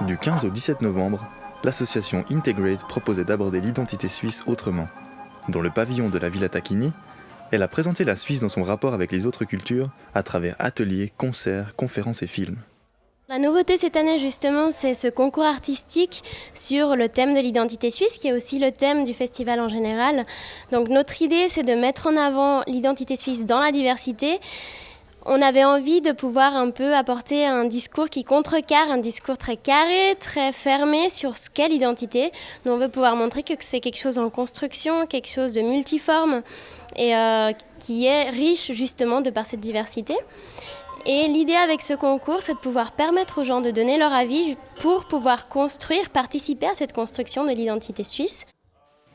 Du 15 au 17 novembre, l'association Integrate proposait d'aborder l'identité suisse autrement. Dans le pavillon de la Villa Tacchini, elle a présenté la Suisse dans son rapport avec les autres cultures à travers ateliers, concerts, conférences et films. La nouveauté cette année justement, c'est ce concours artistique sur le thème de l'identité suisse, qui est aussi le thème du festival en général. Donc notre idée, c'est de mettre en avant l'identité suisse dans la diversité. On avait envie de pouvoir un peu apporter un discours qui contrecarre, un discours très carré, très fermé sur ce qu'est l'identité. Nous, on veut pouvoir montrer que c'est quelque chose en construction, quelque chose de multiforme et qui est riche justement de par cette diversité. Et l'idée avec ce concours, c'est de pouvoir permettre aux gens de donner leur avis pour pouvoir construire, participer à cette construction de l'identité suisse.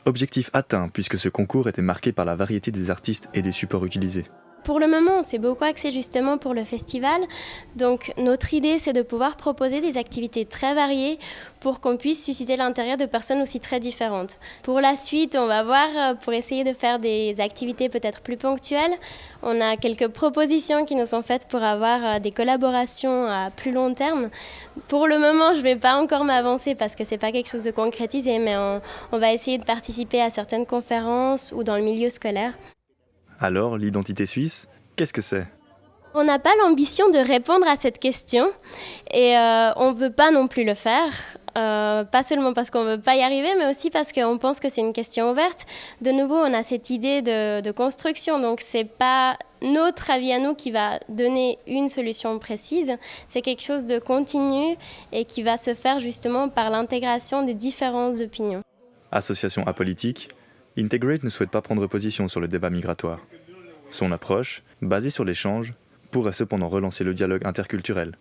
Objectif atteint puisque ce concours était marqué par la variété des artistes et des supports utilisés. Pour le moment, on s'est beaucoup axé justement pour le festival. Donc notre idée, c'est de pouvoir proposer des activités très variées pour qu'on puisse susciter l'intérêt de personnes aussi très différentes. Pour la suite, on va voir, pour essayer de faire des activités peut-être plus ponctuelles. On a quelques propositions qui nous sont faites pour avoir des collaborations à plus long terme. Pour le moment, je ne vais pas encore m'avancer parce que ce n'est pas quelque chose de concrétisé, mais on va essayer de participer à certaines conférences ou dans le milieu scolaire. Alors, l'identité suisse, qu'est-ce que c'est ? On n'a pas l'ambition de répondre à cette question et on ne veut pas non plus le faire. Pas seulement parce qu'on ne veut pas y arriver, mais aussi parce qu'on pense que c'est une question ouverte. De nouveau, on a cette idée de construction, donc ce n'est pas notre avis à nous qui va donner une solution précise. C'est quelque chose de continu et qui va se faire justement par l'intégration des différentes opinions. Association apolitique, Integrate ne souhaite pas prendre position sur le débat migratoire. Son approche, basée sur l'échange, pourrait cependant relancer le dialogue interculturel.